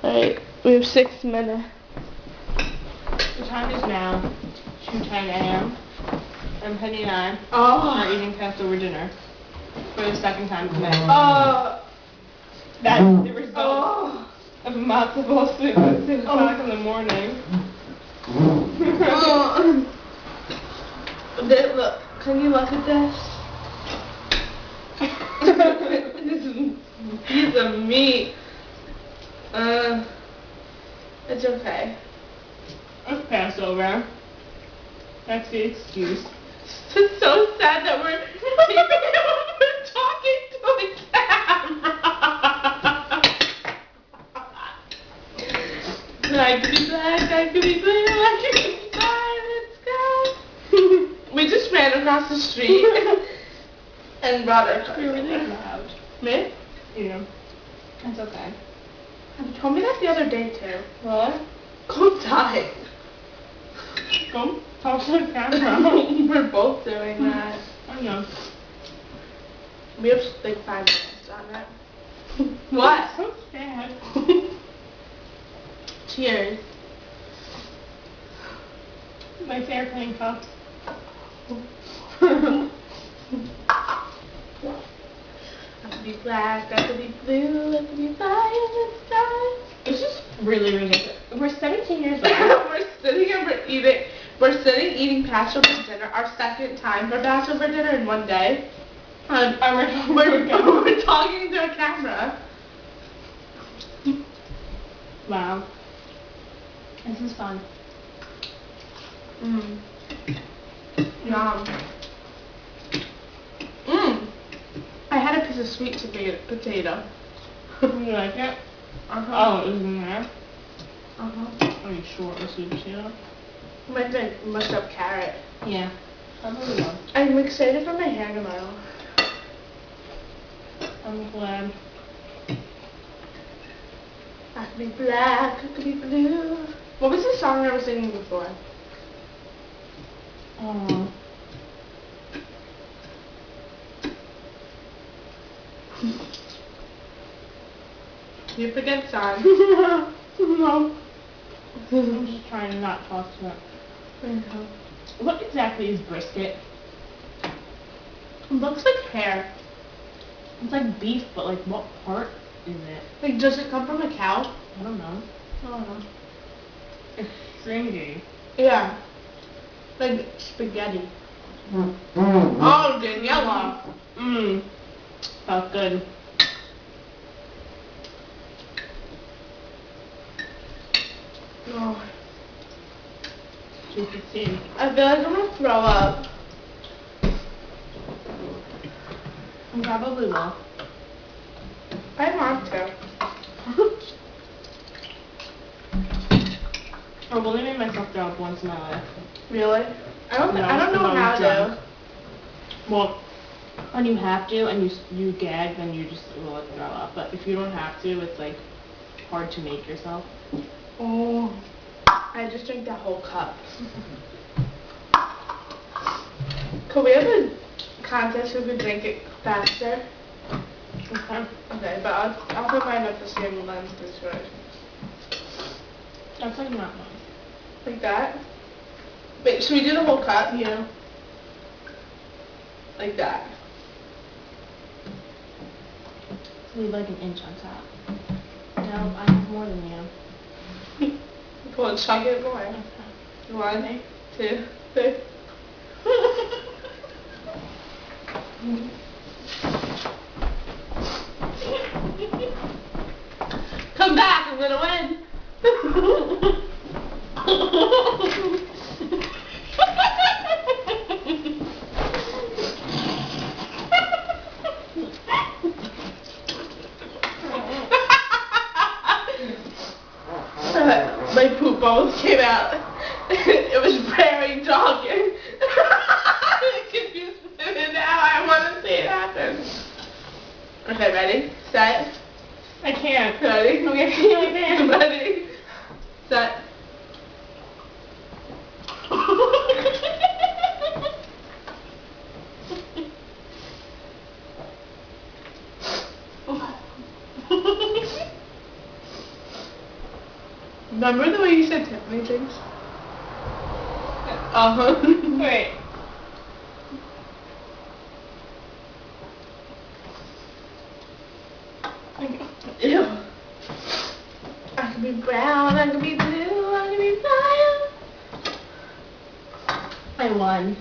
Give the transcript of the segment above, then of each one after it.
Alright, we have 6 minutes. The time is now 2:10 a.m. and Penny and I are eating Passover dinner for the second time today. That's the result of a matzo ball soup at 6 o'clock in the morning. Look, can you look at this? This is a piece of meat. It's okay. It's Passover. That's the excuse. It's so sad that we're talking to the camera. I could be black, I could be blue, I could be silent sky. We just ran across the street and brought our car. You're really loud. Me? Yeah. That's okay. You told me that the other day too. What? Go die. Go talk to the camera. We're both doing that. I know. We have like 5 minutes on it. What? So sad. Cheers. My airplane cups. I could be black, I could be blue, I could be fire in the sky. This is really ridiculous. We're 17 years old. We're sitting and we're sitting eating Passover dinner, our second time for Passover dinner in one day. And we're talking to a camera. Wow. This is fun. Yum. I had a piece of sweet potato. You like it? Oh, it was in there? Are you sure it was sweet potato? Might be mushed up carrot. Yeah. Probably was. I'm excited for my hair tomorrow. I'm glad. I could be black, I could be blue. What was the song I was singing before? You forget song. No. I'm just trying to not talk to it. I know. What exactly is brisket? It looks like hair. It's like beef, but like what part is it? Like, does it come from a cow? I don't know. I don't know. It's stringy. Yeah. Like spaghetti. Oh, Daniela. Felt good. Oh. 2:15. I feel like I'm gonna throw up. I probably will. I want to. I've only made myself throw up once in my life. Really? I don't know how to. Well, when you have to and you gag, then you just will throw up. But if you don't have to, it's like hard to make yourself. Oh. I just drank that whole cup. Could we have a contest who could drink it faster? Okay. Okay, but I'll put mine up the same lens this way. That's like not nice. Like that? Wait, should we do the whole cup? Yeah. Like that. Leave like an inch on top. No, I have more than you. Well, chug it more. Okay. 1, 2, 3. Come back, I'm gonna win. My poop almost came out. It was very jogging. I'm confused with it now. I want to see it happen. Okay, ready? Set. I can't. Ready? Okay. Ready? Set. Remember the way you said Tiffany things? Uh-huh. Wait. Ew. I could be brown, I could be blue, I could be fire. I won.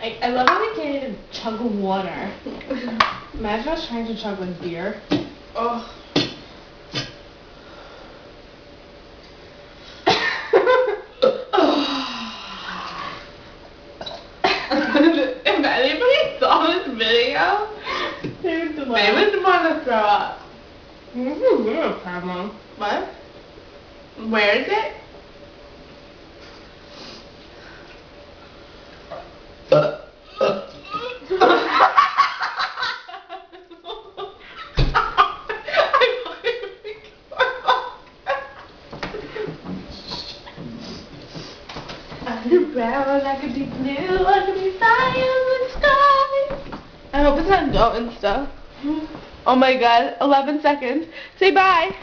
I love how we can't even chug water. Imagine us trying to chug like beer. Oh. If anybody saw this video, they would want to throw up. This is weird, Grandma. What? Where is it? I could be brown, I could be blue, I could be fire in the sky. I hope it's not going stuff. Oh my god, 11 seconds. Say bye.